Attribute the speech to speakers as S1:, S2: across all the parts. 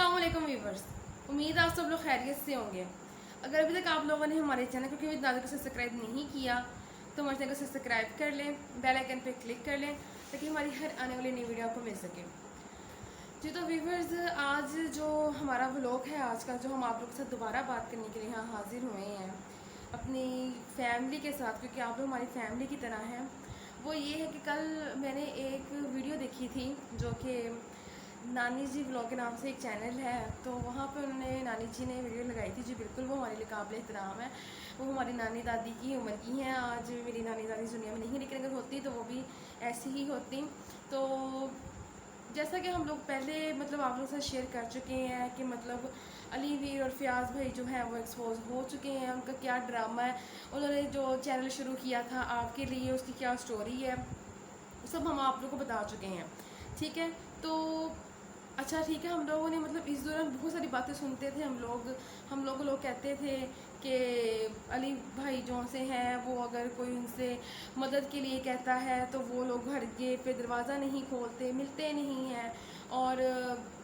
S1: अस्सलाम वालेकुम व्यूवर्स, उम्मीद है आप सब लोग खैरियत से होंगे। अगर अभी तक आप लोगों ने हमारे चैनल को क्योंकि दादा को सब्सक्राइब नहीं किया तो हमारे चैनल को सब्सक्राइब कर लें, बेल आइकन पे क्लिक कर लें ताकि हमारी हर आने वाली नई वीडियो आपको मिल सके। जी तो व्यूवर्स, आज जो हमारा व्लॉग है आज का, जो हम आप लोग के साथ दोबारा बात करने के लिए यहाँ हाजिर हुए हैं अपनी फैमिली के साथ, क्योंकि आप लोग हमारी फैमिली की तरह हैं। वो ये है कि कल मैंने एक वीडियो देखी थी जो कि नानी जी व्लॉग के नाम से एक चैनल है, तो वहाँ पे उन्होंने नानी जी ने वीडियो लगाई थी। जी बिल्कुल, वो हमारे लिए काबिल एहतराम है। वो हमारी नानी दादी की उम्र की हैं। आज मेरी नानी दादी दुनिया में नहीं, लेकिन अगर होती तो वो भी ऐसी ही होती। तो जैसा कि हम लोग पहले आप लोगों से शेयर कर चुके हैं कि अली वीर और फयाज भाई जो हैं वो एक्सपोज हो चुके हैं। उनका क्या ड्रामा है, उन्होंने जो चैनल शुरू किया था आपके लिए, उसकी क्या स्टोरी है, सब हम आप लोगों को बता चुके हैं। ठीक है, तो अच्छा ठीक है। हम लोगों ने इस दौरान बहुत सारी बातें सुनते थे। हम लोग कहते थे कि अली भाई जो से हैं वो अगर कोई उनसे मदद के लिए कहता है तो वो लोग घर के पे दरवाज़ा नहीं खोलते, मिलते नहीं हैं और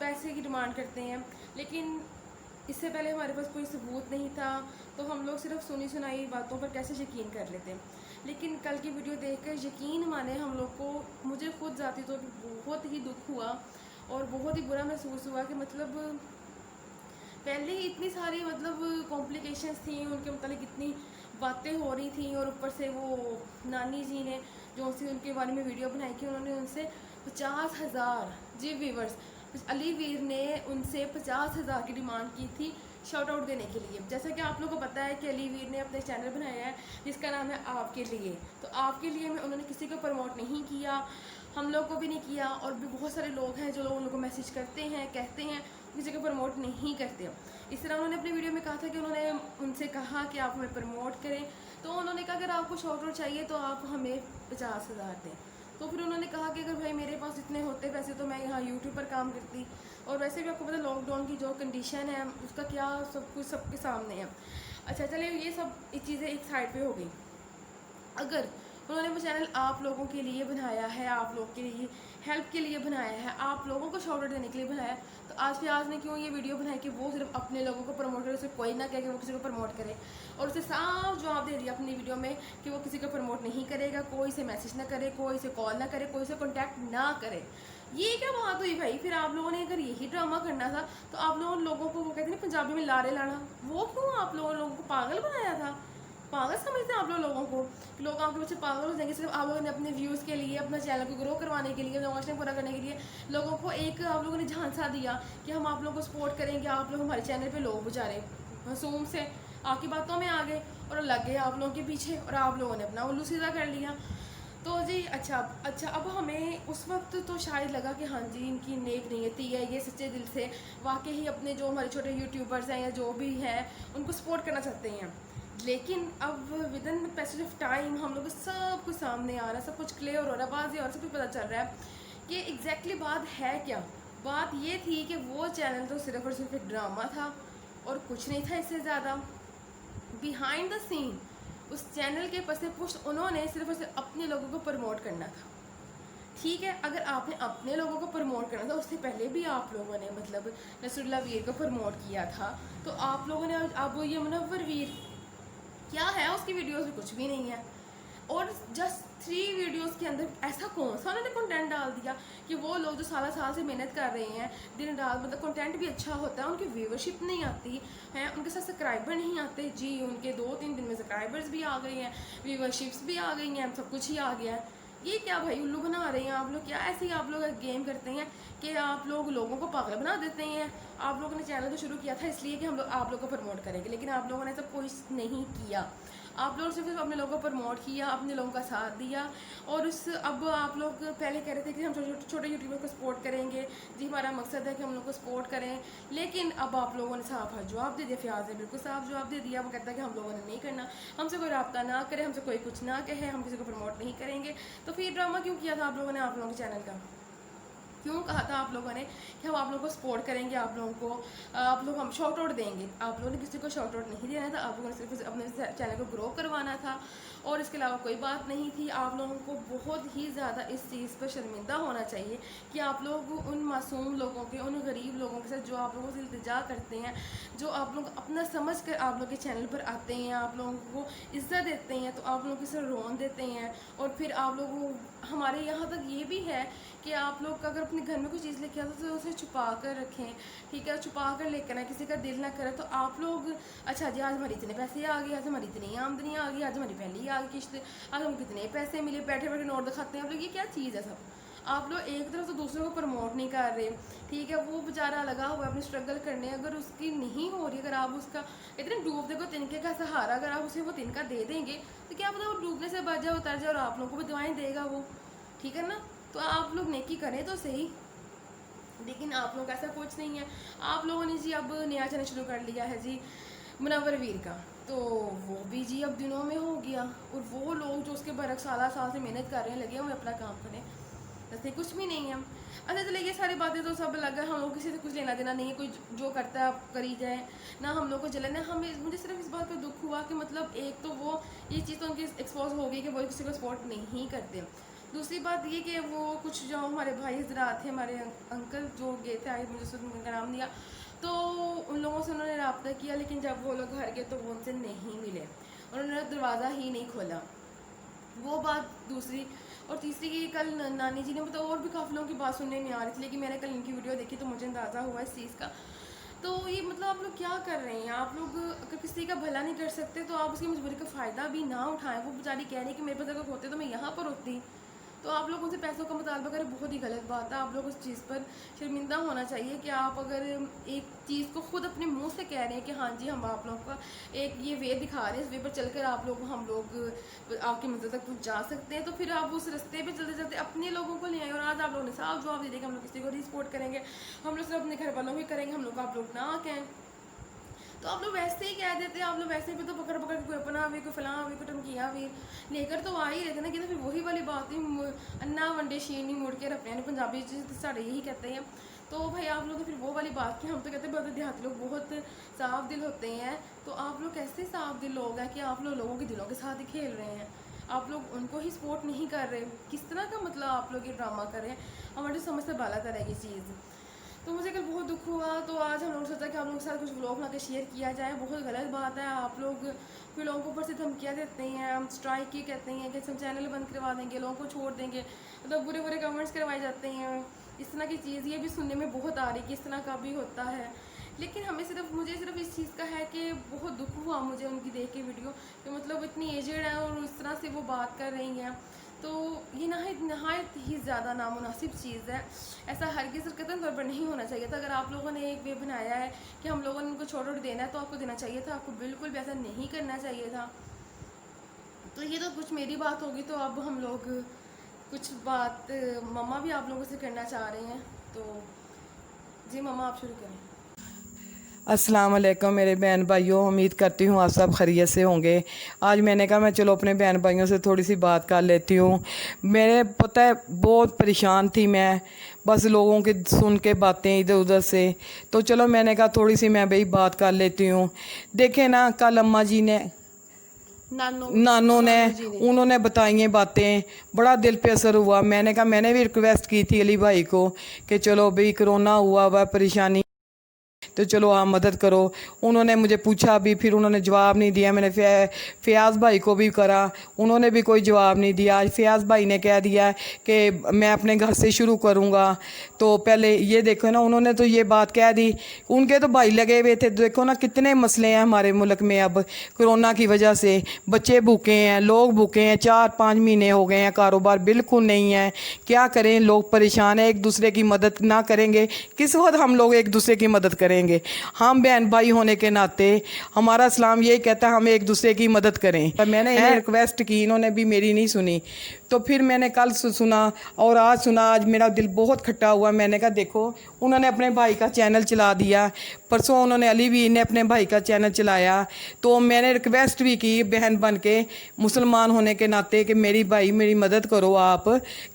S1: पैसे की डिमांड करते हैं। लेकिन इससे पहले हमारे पास कोई सबूत नहीं था, तो हम लोग सिर्फ सुनी सुनाई बातों पर कैसे यकीन कर लेते। लेकिन कल की वीडियो देखकर यकीन माने हम लोग को, मुझे खुद जाती तो बहुत ही दुख हुआ और बहुत ही बुरा महसूस हुआ कि पहले ही इतनी सारी कॉम्प्लिकेशंस थी उनके इतनी बातें हो रही थी, और ऊपर से वो नानी जी ने जो उनसे उनके बारे में वीडियो बनाई कि उन्होंने उनसे 50,000, जी व्यूवर्स, अली वीर ने उनसे 50,000 की डिमांड की थी शॉर्ट आउट देने के लिए। जैसा कि आप लोगों को पता है कि अली वीर ने अपने चैनल बनाया है जिसका नाम है आपके लिए। तो आपके लिए में उन्होंने किसी को प्रमोट नहीं किया, हम लोग को भी नहीं किया, और भी बहुत सारे लोग हैं जो लोग उन लोगों को मैसेज करते हैं, कहते हैं, किसी को प्रमोट नहीं करते। इस तरह उन्होंने अपने वीडियो में कहा था कि उन्होंने उनसे कहा कि आप हमें प्रमोट करें, तो उन्होंने कहा अगर आपको शॉर्ट आउट चाहिए तो आप हमें 50,000 दें। तो फिर उन्होंने कहा कि अगर भाई मेरे पास इतने होते पैसे तो मैं यहाँ यूट्यूब पर काम करती, और वैसे भी आपको पता लॉकडाउन की जो कंडीशन है उसका क्या सब कुछ सबके सामने है। अच्छा चलिए, ये सब चीज़ें एक साइड पे हो गई। अगर उन्होंने वो चैनल आप लोगों के लिए बनाया है, आप लोग के लिए हेल्प के लिए बनाया है, आप लोगों को शॉर्ट आउट देने के लिए बनाया है, तो आज फयाज ने क्यों ये वीडियो बनाई कि वो सिर्फ अपने लोगों को प्रमोट करे, उसे कोई ना कहे कि वो किसी को प्रमोट करे। और उसे साफ जवाब दे दिया अपनी वीडियो में कि वो किसी को प्रमोट नहीं करेगा, कोई से मैसेज ना करे, कोई से कॉल ना करे, कोई से कॉन्टैक्ट ना करे। ये क्या बात हुई भाई? फिर आप लोगों ने अगर यही ड्रामा करना था तो आप लोगों को वो कहते हैं पंजाबी में लारे लाना, वो क्यों आप लोगों को पागल बनाया था? पागल समझते हैं आप लोगों को? लोग आपके बच्चे पागल हो जाएंगे सिर्फ आप लोगों ने अपने व्यूज़ के लिए, अपना चैनल को ग्रो करवाने के लिए, नौकरी पूरा करने के लिए लोगों को एक आप लोगों ने झांसा दिया कि हम आप लोगों को सपोर्ट करेंगे, आप लोग हमारे चैनल पे लोग बेचारे मासूम से आपकी बातों में आ गए और लग गए आप लोगों के पीछे, और आप लोगों ने अपना उल्लू सीधा कर लिया। तो जी अच्छा, अब हमें उस वक्त तो शायद लगा कि हाँ जी इनकी नेक नीयती है, ये सच्चे दिल से वाकई ही अपने जो हमारे छोटे यूट्यूबर्स हैं या जो भी हैं उनको सपोर्ट करना चाहते हैं। लेकिन अब with in passage of time हम लोग को सब कुछ सामने आ रहा है, सब कुछ क्लियर हो रहा है, बात और सब कुछ पता चल रहा है कि एग्जैक्टली बात है क्या। बात ये थी कि वो चैनल तो सिर्फ और सिर्फ एक ड्रामा था और कुछ नहीं था इससे ज़्यादा। बिहाइंड द सीन उस चैनल के पसे पुष्ट उन्होंने सिर्फ और सिर्फ अपने लोगों को प्रमोट करना था। ठीक है, अगर आपने अपने लोगों को प्रमोट करना था, उससे पहले भी आप लोगों ने नसरुल्लाह वीर को प्रमोट किया था, तो आप लोगों ने अब ये मुनव्वर वीर क्या है उसकी वीडियोस में कुछ भी नहीं है। और जस्ट 3 वीडियोस के अंदर ऐसा कौन सा उन्होंने कंटेंट डाल दिया कि वो लोग जो साल से मेहनत कर रहे हैं दिन रात, कंटेंट भी अच्छा होता है, उनकी व्यूवरशिप नहीं आती है, उनके साथ सब्सक्राइबर नहीं आते। जी उनके 2-3 दिन में सब्सक्राइबर्स भी आ गए हैं, व्यूवरशिप्स भी आ गई हैं, सब कुछ ही आ गया है। ये क्या भाई उल्लू बना रहे हैं आप लोग? क्या ऐसे ही आप लोग गेम करते हैं कि आप लोगों को पागल बना देते हैं? आप लोगों ने चैनल तो शुरू किया था इसलिए कि हम लोग आप लोग को प्रमोट करेंगे, लेकिन आप लोगों ने सब कुछ नहीं किया। आप लोग सिर्फ अपने लोगों को प्रमोट किया, अपने लोगों का साथ दिया, और अब आप लोग पहले कह रहे थे कि हम छोटे यूट्यूबर को सपोर्ट करेंगे, जी हमारा मकसद है कि हम लोग को सपोर्ट करें। लेकिन अब आप लोगों ने साफ जवाब दे दिया, फयाज ने बिल्कुल साफ जवाब दे दिया। वो कहता है कि हम लोगों ने नहीं करना, हमसे कोई रब्ता ना करे, हमसे कोई कुछ ना कहे, हम किसी को प्रमोट नहीं करेंगे। तो फिर ड्रामा क्यों किया था आप लोगों ने आप लोगों के चैनल का? क्यों कहा था आप लोगों ने कि हम आप लोगों को सपोर्ट करेंगे, आप लोगों को आप लोग हम शॉर्ट आउट देंगे। आप लोगों ने किसी को शॉर्ट आउट नहीं देना था, आप लोगों ने सिर्फ अपने चैनल को ग्रो करवाना था और इसके अलावा कोई बात नहीं थी। आप लोगों को बहुत ही ज़्यादा इस चीज़ पर शर्मिंदा होना चाहिए कि आप लोग उन मासूम लोगों के, उन गरीब लोगों के साथ जो आप लोगों से इल्तिजा करते हैं, जो आप लोग अपना समझ कर आप लोग के चैनल पर आते हैं, आप लोगों को इज्जत देते हैं, तो आप लोग इसे रोन देते हैं। और फिर आप लोग हमारे यहाँ तक ये भी है कि आप लोग अगर अपने घर में कोई चीज़ लेके आते तो उसे छुपा कर रखें, ठीक है, छुपा कर लेकर आए, किसी का दिल ना करे। तो आप लोग अच्छा जी आज हमारी इतने पैसे आ गए, आज हमारी इतनी आमदनी आ गई, आज हमारी पहली आ गई किश्त, आज हमको कितने पैसे मिले, बैठे बैठे नोट दिखाते हैं आप लोग। ये क्या चीज़ है सब? आप लोग एक तरफ तो दूसरों को प्रमोट नहीं कर रहे, ठीक है, वो बेचारा लगा हुआ है अपनी स्ट्रगल करने, अगर उसकी नहीं हो रही, अगर आप उसका इतने डूब देखो तिनके का सहारा, अगर आप उसे वो तिनका दे देंगे तो क्या पता वो डूबने से बच जाए, उतर जाए और आप लोगों को भी दुआएं देगा वो, ठीक है ना। तो आप लोग नेकी करें तो सही, लेकिन आप लोग ऐसा कुछ नहीं है। आप लोगों ने जी अब नया चैनल शुरू कर लिया है जी मुनव्वर वीर का, तो वो भी जी अब दिनों में हो गया, और वो लोग जो उसके बरक साल से मेहनत कर रहे हैं, लगे हुए अपना काम करें, ऐसे कुछ भी नहीं है। अच्छा चलिए ये सारी बातें तो सब अलग है, हम लोग किसी से कुछ लेना देना नहीं है, कोई जो करता है आप करी जाए ना, हम लोग को जलन है। हमें मुझे सिर्फ इस बात पर दुख हुआ कि मतलब एक तो वो ये चीज़ तो उनकी एक्सपोज हो गई कि वो किसी को सपोर्ट नहीं करते। दूसरी बात ये कि वो कुछ जो हमारे भाई हजरात थे, हमारे अंकल जो गए थे, आए मुझे उनका नाम दिया, तो उन लोगों से उन्होंने रब्ता किया, लेकिन जब वो लोग घर गए तो वो उनसे नहीं मिले, उन्होंने दरवाज़ा ही नहीं खोला। वो बात दूसरी। और तीसरी की कल नानी जी ने मतलब और भी काफ़ी लोगों की बात सुनने में आ रही थी, लेकिन मैंने कल इनकी वीडियो देखी तो मुझे अंदाज़ा हुआ इस चीज़ का। तो ये मतलब आप लोग क्या कर रहे हैं? आप लोग अगर किसी का भला नहीं कर सकते तो आप उसकी मजबूरी का फ़ायदा भी ना उठाएं। वो बेचारी कह रही है कि मेरे पास अगर होते तो मैं यहाँ पर होती, तो आप लोग उनसे पैसों का मुतालबा करें, बहुत ही गलत बात है। आप लोग उस चीज़ पर शर्मिंदा होना चाहिए कि आप अगर एक चीज़ को खुद अपने मुंह से कह रहे हैं कि हाँ जी हम आप लोगों का एक ये वे दिखा रहे हैं, इस वे पर चलकर आप लोग हम लोग आपकी मंजिल तक पहुँचा सकते हैं, तो फिर आप उस रास्ते पे चलते चलते अपने लोगों को ले आए। और आज आप लोगों ने साफ जवाब दे दिया कि हम लोग किसी को नहीं सपोर्ट करेंगे, हम लोग सिर्फ अपने घर वालों को करेंगे, हम लोग आप लोग ना कहें। तो आप लोग वैसे ही कह देते हैं, आप लोग वैसे भी तो पकड़ पकड़ के कोई अपना भी, कोई फलां भी, कोई टमकिया भी लेकर तो आ ही रहते ना, कि तो फिर वही वाली बात ही अन्ना वनडे शीर नहीं मुड़ के रखते हैं, पंजाबी साढ़े यही कहते हैं। तो भाई आप लोग तो फिर वो वाली बात की, हम तो कहते हैं बहुत देहाती लोग बहुत साफ दिल होते हैं, तो आप लोग कैसे साफ दिल लोग हैं कि आप लोग लोगों के दिलों के साथ ही खेल रहे हैं, आप लोग उनको ही सपोर्ट नहीं कर रहे। किस तरह का मतलब आप लोग ये ड्रामा कर रहे हैं, हमारी समझ से बाला तरह की चीज़। तो मुझे कल बहुत दुख हुआ, तो आज हम लोग सोचा कि आप लोगों के साथ कुछ व्लॉग बना के शेयर किया जाए। बहुत गलत बात है, आप लोग फिर लोगों को ऊपर से धमकियाँ देते हैं, हम स्ट्राइक की कहते हैं कि हम चैनल बंद करवा देंगे, लोगों को छोड़ देंगे, मतलब बुरे बुरे कमेंट्स करवाए जाते हैं, इस तरह की चीज़ ये भी सुनने में बहुत आ रही कि इस तरह का भी होता है। लेकिन मुझे सिर्फ इस चीज़ का है कि बहुत दुख हुआ मुझे उनकी देख के वीडियो, कि मतलब इतनी एजेड है और इस तरह से वो बात कर रही हैं, तो ये नहायत ही ज़्यादा नामुनासिब चीज़ है। ऐसा हरगिज़ कतई तौर पर नहीं होना चाहिए था। अगर आप लोगों ने एक वे बनाया है कि हम लोगों ने उनको छोड़ देना है तो आपको देना चाहिए था, आपको बिल्कुल भी ऐसा नहीं करना चाहिए था। तो ये तो कुछ मेरी बात होगी, तो अब हम लोग कुछ बात मम्मा भी आप लोगों से करना चाह रहे हैं, तो जी मम्मा आप शुरू करें।
S2: अस्सलाम वालेकुम मेरे बहन भाइयों, उम्मीद करती हूँ आप सब खैरियत से होंगे। आज मैंने कहा मैं चलो अपने बहन भाइयों से थोड़ी सी बात कर लेती हूँ। मेरे पता है बहुत परेशान थी मैं, बस लोगों की सुन के बातें इधर उधर से, तो चलो मैंने कहा थोड़ी सी मैं भाई बात कर लेती हूँ। देखे ना कल अम्मा जी ने नानों ने उन्होंने बताई हैं बातें, बड़ा दिल पे असर हुआ। मैंने कहा मैंने भी रिक्वेस्ट की थी अली भाई को कि चलो भाई कोरोना हुआ हुआ परेशानी, तो चलो आप मदद करो। उन्होंने मुझे पूछा भी, फिर उन्होंने जवाब नहीं दिया। मैंने फ़याज़ भाई को भी करा, उन्होंने भी कोई जवाब नहीं दिया। आज फ़याज़ भाई ने कह दिया कि मैं अपने घर से शुरू करूँगा। तो पहले ये देखो ना, उन्होंने तो ये बात कह दी, उनके तो भाई लगे हुए थे। देखो ना कितने मसले हैं हमारे मुल्क में अब कोरोना की वजह से, बच्चे भूखे हैं, लोग भूखे हैं, 4-5 महीने हो गए हैं, कारोबार बिल्कुल नहीं है। क्या करें, लोग परेशान हैं। एक दूसरे की मदद ना करेंगे किस वक्त हम लोग एक दूसरे की मदद करेंगे? हम बहन भाई होने के नाते हमारा इस्लाम यही कहता है हम एक दूसरे की मदद करें। मैंने इन्हें रिक्वेस्ट की, इन्होंने भी मेरी नहीं सुनी। तो फिर मैंने कल सुना और आज सुना, आज मेरा दिल बहुत खट्टा हुआ। मैंने कहा देखो उन्होंने अपने भाई का चैनल चला दिया, परसों उन्होंने अली वीर ने अपने भाई का चैनल चलाया, तो मैंने रिक्वेस्ट भी की बहन बन के मुसलमान होने के नाते कि मेरी भाई मेरी मदद करो आप,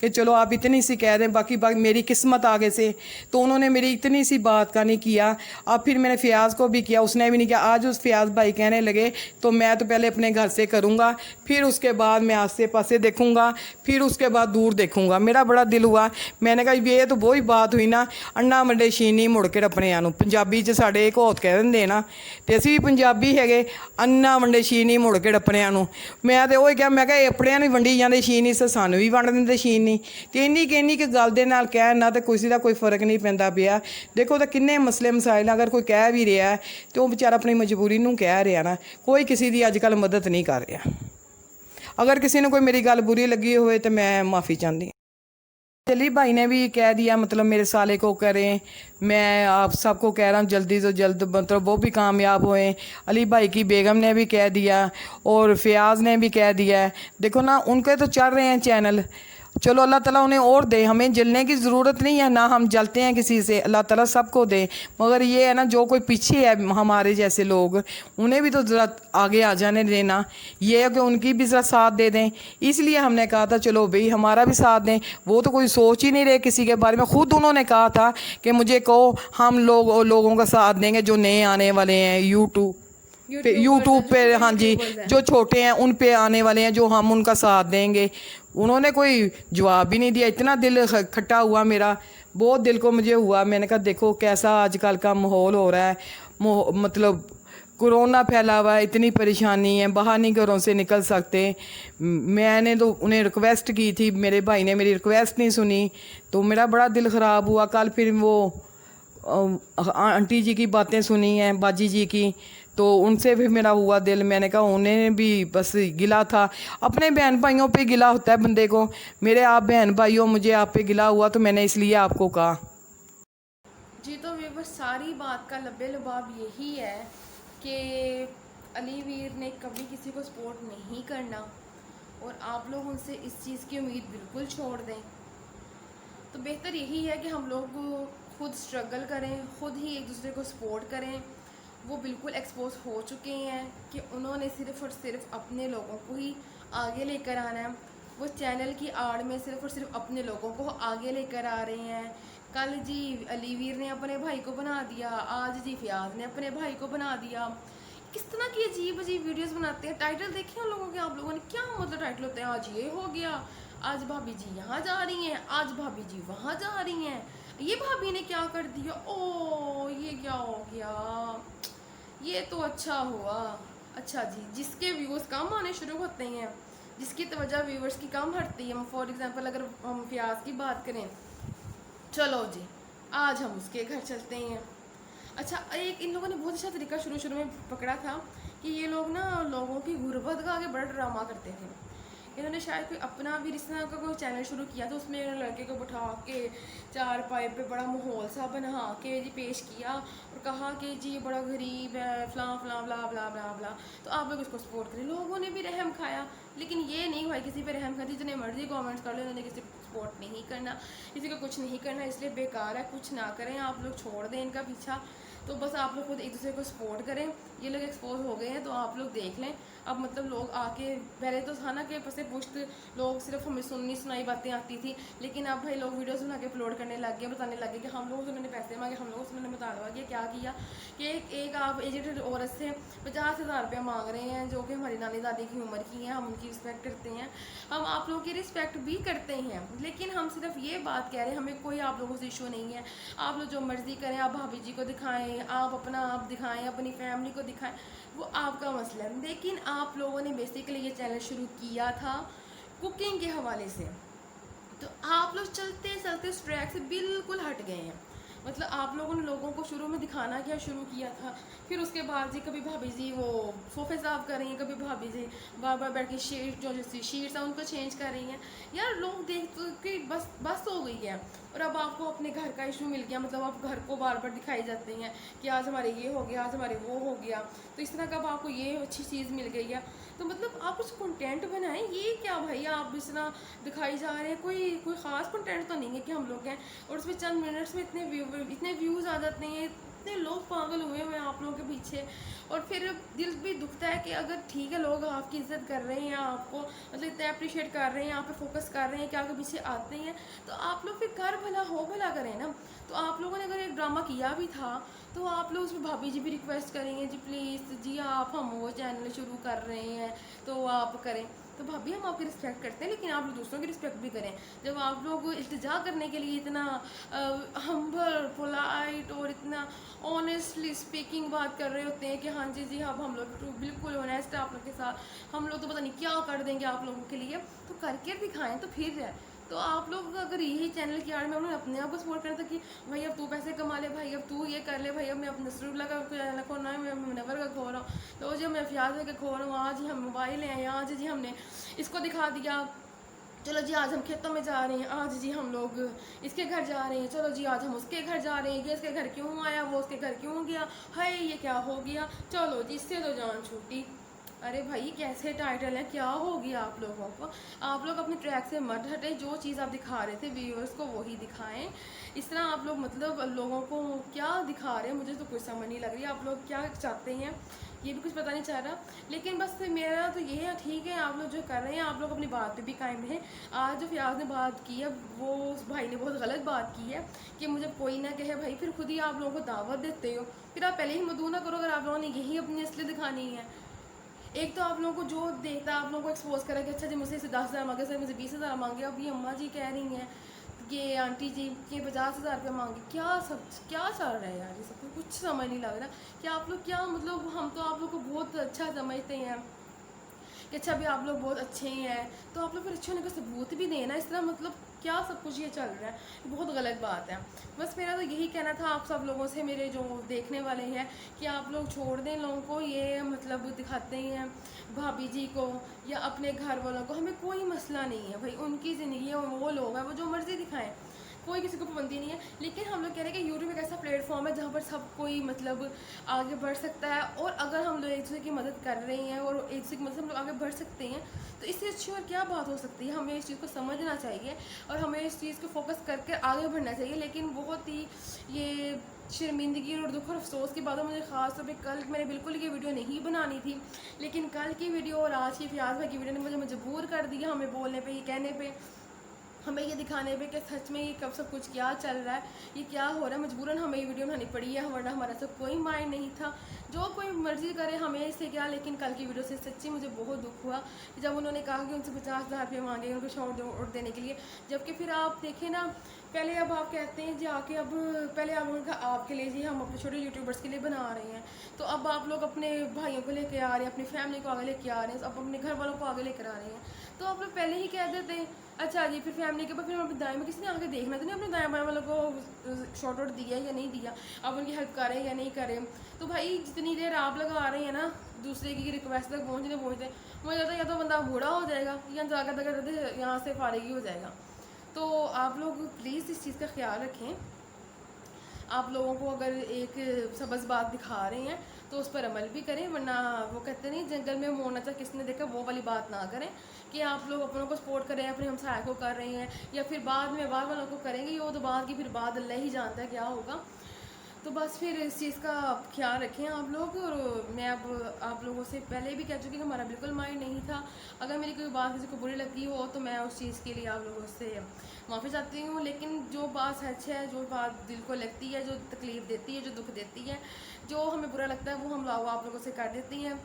S2: कि चलो आप इतनी सी कह दें, बाकी मेरी किस्मत आगे से। तो उन्होंने मेरी इतनी सी बात का नहीं किया। अब फिर मैंने फ़ियाज़ को भी किया, उसने भी नहीं किया। आज उस फ़ियाज़ भाई कहने लगे तो मैं तो पहले अपने घर से करूँगा, फिर उसके बाद मैं आसे पासे देखूँगा, फिर उसके बाद दूर देखूँगा। मेरा बड़ा दिल हुआ। मैंने कहा ये तो वही बात हुई ना, अन्ना मंडे शीनी मुड़ के अपनिਆਂ ਨੂੰ ਪੰਜਾਬੀ 'ਚ ਸਾਡੇ ਇੱਕ ਹੋਤ ਕਹਿ ਦਿੰਦੇ ਨਾ, ਤੇ ਅਸੀਂ ਵੀ ਪੰਜਾਬੀ ਹੈਗੇ, ਅੰਨਾ ਵੰਡੇ ਸ਼ੀਨੀ ਮੁੜ ਕੇ ਆਪਣਿਆਂ ਨੂੰ। ਮੈਂ ਤੇ ਉਹ ਕਿਹਾ, ਮੈਂ ਕਿਹਾ ਆਪਣਿਆਂ ਨੂੰ ਵੰਡੀ ਜਾਂਦੇ ਸ਼ੀਨੀ, ਸਾਨੂੰ ਵੀ ਵੰਡ ਦਿੰਦੇ ਸ਼ੀਨੀ। ਤੇ ਇੰਨੀ ਕਿ ਗੱਲ ਦੇ ਨਾਲ ਕਹਿਣ ਨਾਲ ਤੇ ਕਿਸੇ ਦਾ ਕੋਈ ਫਰਕ ਨਹੀਂ ਪੈਂਦਾ ਪਿਆ। ਦੇਖੋ ਤਾਂ ਕਿੰਨੇ ਮਸਲੇ ਮਸਾਇਲ, ਅਗਰ ਕੋਈ ਕਹਿ ਵੀ ਰਿਹਾ ਤੇ ਉਹ ਵਿਚਾਰਾ ਆਪਣੀ ਮਜਬੂਰੀ ਨੂੰ ਕਹਿ ਰਿਹਾ ਨਾ, ਕੋਈ ਕਿਸੇ ਦੀ ਅੱਜ ਕੱਲ੍ਹ ਮਦਦ ਨਹੀਂ ਕਰ ਰਿਹਾ। अगर किसी ने कोई मेरी गल बुरी लगी हुए तो मैं माफ़ी चाहती हूँ। अली भाई ने भी कह दिया, मतलब मेरे साले को करें, मैं आप सबको कह रहा हूँ जल्दी से जल्द, मतलब वो भी कामयाब हुए। अली भाई की बेगम ने भी कह दिया और फ़ियाज़ ने भी कह दिया है। देखो ना उनके तो चल रहे हैं चैनल, चलो अल्लाह ताला उन्हें और दे, हमें जलने की ज़रूरत नहीं है ना, हम जलते हैं किसी से, अल्लाह ताला सबको दे। मगर ये है ना, जो कोई पीछे है हमारे जैसे लोग, उन्हें भी तो ज़रा आगे आ जाने देना, ये है कि उनकी भी ज़रा साथ दे दें। इसलिए हमने कहा था चलो भाई हमारा भी साथ दें। वो तो कोई सोच ही नहीं रहे किसी के बारे में। ख़ुद उन्होंने कहा था कि मुझे कहो, हम लोगों का साथ देंगे जो नए आने वाले हैं यूट्यूब पे, हाँ जी, जो छोटे हैं उन पे आने वाले हैं, जो हम उनका साथ देंगे। उन्होंने कोई जवाब भी नहीं दिया। इतना दिल खट्टा हुआ मेरा, बहुत दिल को मुझे हुआ। मैंने कहा देखो कैसा आजकल का माहौल हो रहा है, मतलब कोरोना फैला हुआ है, इतनी परेशानी है, बाहर नहीं घरों से निकल सकते। मैंने तो उन्हें रिक्वेस्ट की थी, मेरे भाई ने मेरी रिक्वेस्ट नहीं सुनी, तो मेरा बड़ा दिल ख़राब हुआ। कल फिर वो आंटी जी की बातें सुनी हैं, बाजी जी की, तो उनसे भी मेरा हुआ दिल। मैंने कहा उन्हें भी बस गिला था, अपने बहन भाइयों पे गिला होता है बंदे को। मेरे आप बहन भाइयों, मुझे आप पे गिला हुआ, तो मैंने इसलिए आपको कहा।
S1: जी तो व्यूअर्स, सारी बात का लब्बे लुबाब यही है कि अली वीर ने कभी किसी को सपोर्ट नहीं करना, और आप लोग उनसे इस चीज़ की उम्मीद बिल्कुल छोड़ दें। तो बेहतर यही है कि हम लोग खुद स्ट्रगल करें, खुद ही एक दूसरे को सपोर्ट करें। वो बिल्कुल एक्सपोज हो चुके हैं कि उन्होंने सिर्फ़ और सिर्फ अपने लोगों को ही आगे लेकर आना है। वो चैनल की आड़ में सिर्फ़ और सिर्फ अपने लोगों को आगे लेकर आ रहे हैं। कल जी अली वीर ने अपने भाई को बना दिया, आज जी फ़ियाज़ ने अपने भाई को बना दिया। किस तरह की अजीब अजीब वीडियोस बनाते हैं। टाइटल देखे उन लोगों के, आप लोगों ने, क्या मतलब टाइटल होते हैं, आज ये हो गया, आज भाभी जी यहाँ जा रही हैं, आज भाभी जी वहाँ जा रही हैं, ये भाभी ने क्या कर दिया, ओ ये क्या हो गया, ये तो अच्छा हुआ। अच्छा जी, जिसके व्यूज़ कम आने शुरू होते हैं, जिसकी तवज्जो व्यूवर्स की कम हटती है, फॉर एग्जांपल अगर हम फ़ियाज़ की बात करें, चलो जी आज हम उसके घर चलते हैं। अच्छा, एक इन लोगों ने बहुत अच्छा तरीका शुरू में पकड़ा था कि ये लोग ना लोगों की गुर्बत का आगे बड़ा ड्रामा करते थे। इन्होंने शायद कोई अपना भी इस तरह का कोई चैनल शुरू किया, तो उसमें लड़के को बिठा के चार पाए पे बड़ा माहौल सा बना के जी पेश किया और कहा कि जी ये बड़ा गरीब है, फलां फलां ब्ला ब्ला ब्ला ब्ला, तो आप लोग इसको सपोर्ट करें। लोगों ने भी रहम खाया, लेकिन ये नहीं भाई किसी पे रहम खाती, जितने मर्जी कमेंट्स कर लो, उन्होंने किसी को सपोर्ट नहीं करना, किसी को कुछ नहीं करना, इसलिए बेकार है, कुछ ना करें, आप लोग छोड़ दें इनका पीछा। तो बस आप लोग खुद एक दूसरे को सपोर्ट करें। ये लोग एक्सपोज हो गए हैं तो आप लोग देख लें। अब मतलब लोग आके, पहले तो था ना कि पसे पुश्त लोग सिर्फ हमें सुननी सुनाई बातें आती थी, लेकिन अब भाई लोग वीडियोस बना के अपलोड करने लग गए, बताने लगे कि हम लोगों से उन्होंने पैसे मांगे, हम लोगों से उन्होंने बता दिया क्या किया कि एक आप एजेड औरत से 50,000 रुपया मांग रहे हैं, जो कि हमारी नानी दादी की उम्र की हैं, हम उनकी रिस्पेक्ट करते हैं, हम आप लोगों की रिस्पेक्ट भी करते हैं, लेकिन हम सिर्फ ये बात कह रहे हैं, हमें कोई आप लोगों से इशू नहीं है। आप लोग जो मर्ज़ी करें, आप भाभी जी को दिखाएं, आप अपना आप दिखाएं, अपनी फैमिली को दिखाएं, वो आपका मसला है। लेकिन आप लोगों ने बेसिकली ये चैनल शुरू किया था कुकिंग के हवाले से, तो आप लोग चलते चलते उस ट्रैक से बिल्कुल हट गए हैं। मतलब आप लोगों ने लोगों को शुरू में दिखाना क्या शुरू किया था, फिर उसके बाद जी कभी भाभी जी वो सोफे साफ कर रही हैं, कभी भाभी जी बार बार बैठ के शीट्स हैं उनको चेंज कर रही हैं। यार लोग देख तो कि बस हो गई है। और अब आपको अपने घर का इशू मिल गया, मतलब आप घर को बार बार दिखाई जाते हैं कि आज हमारे ये हो गया, आज हमारे वो हो गया। तो इस तरह का अब आपको ये अच्छी चीज़ मिल गई है, तो मतलब आप कुछ कंटेंट बनाएं। ये क्या भाई आप इस तरह दिखाई जा रहे हैं, कोई ख़ास कंटेंट तो नहीं है कि हम लोग हैं और उसमें चंद मिनट्स में इतने व्यूज़ आ जाते हैं, इतने लोग पागल हुए हुए हैं आप लोगों के पीछे। और फिर दिल भी दुखता है कि अगर ठीक है लोग आपकी इज्जत कर रहे हैं, आपको मतलब इतना अप्रिशिएट कर रहे हैं, आप पे फोकस कर रहे हैं कि आपके पीछे आते हैं, तो आप लोग फिर कर भला हो भला करें ना। तो आप लोगों ने अगर एक ड्रामा किया भी था तो आप लोग उसमें भाभी जी भी रिक्वेस्ट करेंगे जी प्लीज़ जी आप हम वो चैनल शुरू कर रहे हैं तो आप करें। तो भाभी हम आपकी रिस्पेक्ट करते हैं, लेकिन आप लोग दूसरों की रिस्पेक्ट भी करें। जब आप लोग इल्तिजा करने के लिए इतना हम्बल पोलाइट और इतना ऑनेस्टली स्पीकिंग बात कर रहे होते हैं कि हाँ जी अब हम लोग तो बिल्कुल ऑनेस्ट है आप लोग के साथ, हम लोग तो पता नहीं क्या कर देंगे आप लोगों के लिए, तो करके दिखाएं तो फिर है। तो आप लोग अगर यही चैनल की आड़ में उन्होंने अपने आप को सपोर्ट करना था कि भाई अब तू पैसे कमा ले, भाई अब तू ये कर ले, भाई अब मैं अपना नसरुल्लाह का चैनल खोलना है, मैं मुनव्वर का खोल रहा हूँ, तो जो मैं फयाज का खोल रहा हूँ, आज ही हम मोबाइल हैं, आज जी हमने इसको दिखा दिया, चलो जी आज हम खेतों में जा रहे हैं, आज जी हम लोग इसके घर जा रहे हैं, चलो जी आज हम उसके घर जा रहे हैं, ये इसके घर क्यों आया, वो उसके घर क्यों गया, हाय ये क्या हो गया, चलो जी इससे तो जान छूटी। अरे भाई कैसे टाइटल है, क्या हो गया आप लोगों को। आप लोग अपने ट्रैक से मत हटे, जो चीज़ आप दिखा रहे थे व्यूअर्स को वही दिखाएं। इस तरह आप लोग मतलब लोगों को क्या दिखा रहे हैं मुझे तो कुछ समझ नहीं लग रही, आप लोग क्या चाहते हैं ये भी कुछ पता नहीं चल रहा। लेकिन बस मेरा तो ये है ठीक है आप लोग जो कर रहे हैं आप लोग अपनी बात पे भी कायम रहें। आज जो फयाज ने बात की है वो उस भाई ने बहुत गलत बात की है कि मुझे कोई ना कहे, भाई फिर खुद ही आप लोगों को दावत देते हो, फिर आप पहले ही मदू ना करो अगर आप लोगों ने यही अपनी असली दिखानी है। एक तो आप लोगों को जो देखता है आप लोगों को एक्सपोज करा कि अच्छा जी मुझसे 10,000 मांगे, सर मुझे 20,000 मांगे, अब ये अम्मा जी कह रही हैं ये आंटी जी ये 50,000 रुपये मांगे, क्या चल रहा है यार, ये सब कुछ समझ नहीं लग रहा कि आप लोग क्या मतलब। हम तो आप लोग को बहुत अच्छा समझते हैं कि अच्छा भी आप लोग बहुत अच्छे हैं, तो आप लोग फिर अच्छे होने का सबूत भी देना। इस तरह मतलब क्या सब कुछ ये चल रहा है, बहुत गलत बात है। बस मेरा तो यही कहना था आप सब लोगों से, मेरे जो देखने वाले हैं, कि आप लोग छोड़ दें लोगों को ये मतलब दिखाते हैं भाभी जी को या अपने घर वालों को, हमें कोई मसला नहीं है भाई, उनकी ज़िंदगी है, वो लोग हैं, वो जो मर्ज़ी दिखाएं, कोई किसी को पाबंदी नहीं है। लेकिन हम लोग कह रहे हैं कि यूट्यूब एक ऐसा प्लेटफॉर्म है जहाँ पर सब कोई मतलब आगे बढ़ सकता है, और अगर हम लोग एक दूसरे की मदद कर रहे हैं और एक दूसरे की मदद से हम लोग आगे बढ़ सकते हैं, तो इससे अच्छी और क्या बात हो सकती है। हमें इस चीज़ को समझना चाहिए और हमें इस चीज़ को फोकस करके आगे बढ़ना चाहिए। लेकिन बहुत ही ये शर्मिंदगी और दुख और अफसोस की बात है, मुझे ख़ास तौर पे कल मैंने बिल्कुल ये वीडियो नहीं बनानी थी, लेकिन कल की वीडियो और आज की फयाज भाई की वीडियो ने मुझे मजबूर कर दिया, हमें बोलने पे, ये कहने पे, हमें ये दिखाने पे कि सच में ये कब सब कुछ क्या चल रहा है, ये क्या हो रहा है। मजबूरन हमें ये वीडियो बनानी पड़ी है, वरना हमारा सब कोई माइंड नहीं था। जो कोई मर्ज़ी करे हमें इससे क्या। लेकिन कल की वीडियो से सच्ची मुझे बहुत दुख हुआ जब उन्होंने कहा कि उनसे 50,000 रुपये मांगे उनको शॉर्ट देने के लिए, जबकि फिर आप देखें ना, पहले अब आप कहते हैं जाके, अब पहले आप उनका आपके लिए जी हम अपने छोटे यूट्यूबर्स के लिए बना रहे हैं, तो अब आप लोग अपने भाइयों को लेके आ रहे हैं, अपनी फैमिली को आगे लेके आ रहे हैं, अब अपने घर वालों को आगे लेकर आ रहे हैं। तो आप लोग पहले ही कह देते हैं अच्छा जी, फिर फैमिली के बाद फिर अपने दाएं में किसी ने आगे देखना तो नहीं अपने दाएं बाएं वालों को शॉर्ट आउट दिया या नहीं दिया, अब उनकी हेल्प करें या नहीं करें। तो भाई जितनी देर आप लगा रहे हैं ना दूसरे की रिक्वेस्ट तक पहुँचते मुझे लगता है या तो बंदा बूढ़ा हो जाएगा या जाकर यहाँ से फारिग ही हो जाएगा। तो आप लोग प्लीज़ इस चीज़ का ख्याल रखें। आप लोगों को अगर एक सबस बात दिखा रहे हैं तो उस पर अमल भी करें, वरना वो कहते नहीं जंगल में मोरना था किसने देखा, वो वाली बात ना करें कि आप लोग अपनों को सपोर्ट करें, अपने हमसाय को कर रहे हैं या फिर बाद में बाहर वालों को करेंगे, वो तो बाद की फिर बाद अल्लाह ही जानता है क्या होगा। तो बस फिर इस चीज़ का ख्याल रखें आप लोग। और मैं अब आप लोगों से पहले भी कह चुकी कि हमारा बिल्कुल माइंड नहीं था, अगर मेरी कोई बात किसी को बुरी लगती हो तो मैं उस चीज़ के लिए आप लोगों से माफ़ी चाहती हूँ। लेकिन जो बात सच है, जो बात दिल को लगती है, जो तकलीफ़ देती है, जो दुख देती है, जो हमें बुरा लगता है वो हम आप लोगों से कर देती हैं।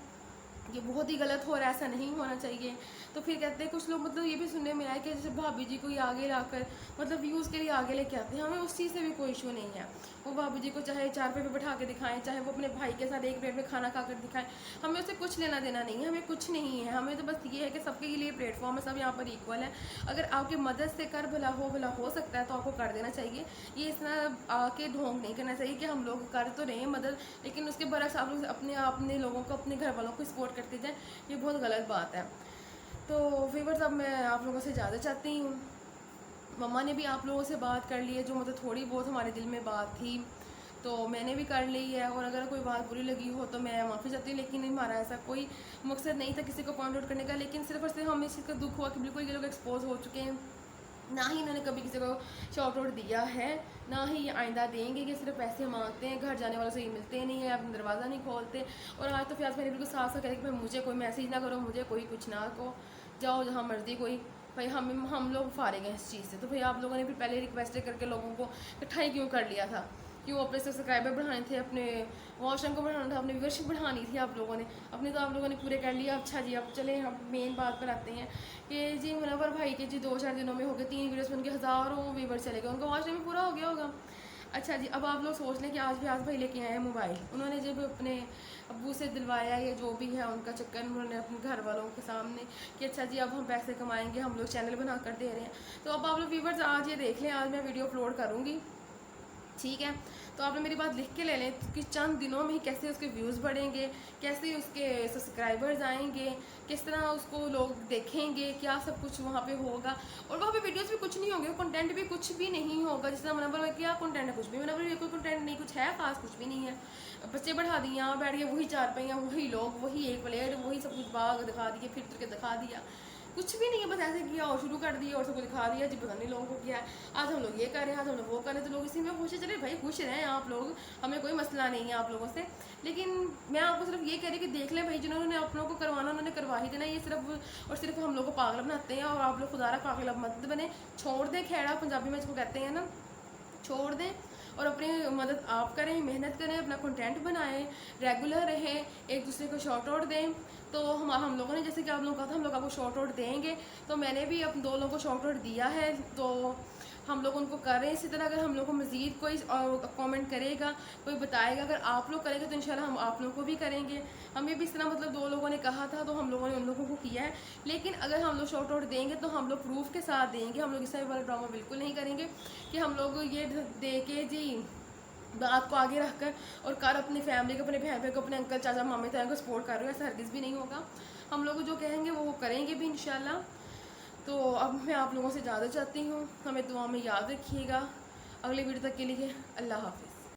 S1: ये बहुत ही गलत हो रहा है, ऐसा नहीं होना चाहिए। तो फिर कहते हैं कुछ लोग, मतलब ये भी सुनने में आया कि जैसे भाभी जी को ये आगे लाकर मतलब व्यूज़ के लिए आगे लेके आते हैं, हमें उस चीज़ से भी कोई इशू नहीं है। वो भाभी जी को चाहे 4 पे बैठा के दिखाएं, चाहे वो अपने भाई के साथ एक प्लेट में खाना खाकर दिखाएं, हमें उससे कुछ लेना देना नहीं है, हमें कुछ नहीं है। हमें तो बस ये है कि सबके लिए प्लेटफॉर्म है, सब यहाँ पर इक्वल है। अगर आपकी मदद से कर भला हो सकता है तो आपको कर देना चाहिए। ये इस तरह आके ढोंग नहीं करना चाहिए कि हम लोग कर तो रहे हैं मदद, लेकिन उसके बरक्स आप लोग अपने लोगों को, अपने घर वालों को सपोर्ट करते जाएँ, ये बहुत गलत बात है। तो व्यूअर्स, अब मैं आप लोगों से इजाज़त चाहती हूँ। मम्मा ने भी आप लोगों से बात कर ली है, जो मतलब थोड़ी बहुत हमारे दिल में बात थी तो मैंने भी कर ली है, और अगर कोई बात बुरी लगी हो तो मैं माफ़ी चाहती हूँ। लेकिन हमारा ऐसा कोई मकसद नहीं था किसी को पॉइंट आउट करने का, लेकिन सिर्फ और सिर्फ हमें इस चीज़ का दुख हुआ कि बिल्कुल ये लोग एक्सपोज हो चुके हैं। ना ही इन्होंने कभी किसी को शॉर्ट आउट दिया है, ना ही ये आइंदा देंगे कि सिर्फ पैसे मांगते हैं, घर जाने वालों से ये मिलते नहीं है, अपना दरवाज़ा नहीं खोलते। और आज तो फियाज मैंने बिल्कुल साफ साफ कह कि मुझे कोई मैसेज ना करो, मुझे कोई कुछ ना कहो, जाओ जहाँ मर्जी कोई, भाई हम लोग फारिग हैं इस चीज़ से। तो भाई आप लोगों ने भी पहले रिक्वेस्ट करके लोगों को इकट्ठाई क्यों कर लिया था, क्यों अपने सब्सक्राइबर बढ़ाने थे, अपने वॉच को बढ़ाना था, अपनी व्यूअरशिप बढ़ानी थी आप लोगों ने, अपने तो आप लोगों ने पूरे कर लिया। अच्छा जी, अब चले हम मेन बात पर आते हैं कि जी मुनव्वर भाई के जी 2-4 दिनों में हो गए 3 वीडियोस में उनके हज़ारों व्यूवर चले गए, उनका वॉच टाइम पूरा हो गया होगा। अच्छा जी, अब आप लोग सोच लें कि आज भी आज भाई लेके आए हैं मोबाइल, उन्होंने जब अपने अब्बू से दिलवाया या जो भी है उनका चक्कर, उन्होंने अपने घर वालों के सामने कि अच्छा जी अब हम पैसे कमाएंगे, हम लोग चैनल बना कर दे रहे हैं। तो अब आप लोग व्यूवर्स आज ये देख लें, आज मैं वीडियो अपलोड करूँगी, ठीक है। तो आप लोग मेरी बात लिख के ले लें कि चंद दिनों में ही कैसे उसके व्यूज़ बढ़ेंगे, कैसे उसके सब्सक्राइबर्स आएंगे, किस तरह उसको लोग देखेंगे, क्या सब कुछ वहाँ पे होगा। और वहाँ पे वीडियोस भी कुछ नहीं होंगे, कंटेंट भी कुछ भी नहीं होगा। जिस तरह मुनव्वर में क्या कंटेंट है, कुछ भी मुनव्वर में कोई कंटेंट नहीं, कुछ है खास कुछ भी नहीं है। बच्चे बढ़ा दिए, यहाँ बैठ गए वही 4 पहियाँ, वही लोग, वही एक प्लेट, वही सब कुछ बाग दिखा दिए, फिर के दिखा दिया, कुछ भी नहीं है। बस ऐसे किया और शुरू कर दिया और सबको दिखा दिया जी, पता नहीं लोगों को क्या है, आज हम लोग ये कर रहे हैं, आज हम लोग वो कर रहे हैं। तो लोग इसी में खुश है, चले भाई खुश रहें आप लोग, हमें कोई मसला नहीं है आप लोगों से। लेकिन मैं आपको सिर्फ ये कह रही कि देख लें भाई, जिन्होंने आप लोगों को करवाना उन्होंने करवा ही देना। ये सिर्फ और सिर्फ हम लोग को पागल बनाते हैं, और आप लोग खुदारा पागल अब मत बने, छोड़ दें खेड़ा, पंजाबी में इसको कहते हैं ना, छोड़ दें और अपनी मदद आप करें, मेहनत करें, अपना कंटेंट बनाएं, रेगुलर रहें, एक दूसरे को शॉर्ट आउट दें। तो हम लोगों ने जैसे कि आप लोगों को कहा था हम लोग आपको शॉर्ट आउट देंगे, तो मैंने भी अब 2 लोगों को शॉर्ट आउट दिया है, तो हम लोग उनको कर रहे हैं। इसी तरह अगर हम लोग को मज़ीद कोई कमेंट करेगा, कोई बताएगा, अगर आप लोग करेंगे तो इंशाल्लाह हम आप लोगों को भी करेंगे। हमें भी इस तरह मतलब 2 लोगों ने कहा था तो हम लोगों ने उन लोगों को किया है। लेकिन अगर हम लोग शॉर्ट आउट देंगे तो हम लोग प्रूफ के साथ देंगे, हम लोग इस वाला ड्रामा बिल्कुल नहीं करेंगे कि हम लोग ये दे के जी बात को आगे रखकर और कर अपनी फैमिली को, अपने बहन भाई को, अपने अंकल चाचा मामे ताए को सपोर्ट कर रहे हो, ऐसा हरगिज़ भी नहीं होगा। हम लोग जो कहेंगे वो करेंगे भी इंशाल्लाह। तो अब मैं आप लोगों से इजाज़त चाहती हूँ, हमें दुआ में याद रखिएगा। अगले वीडियो तक के लिए अल्लाह हाफ़िज़।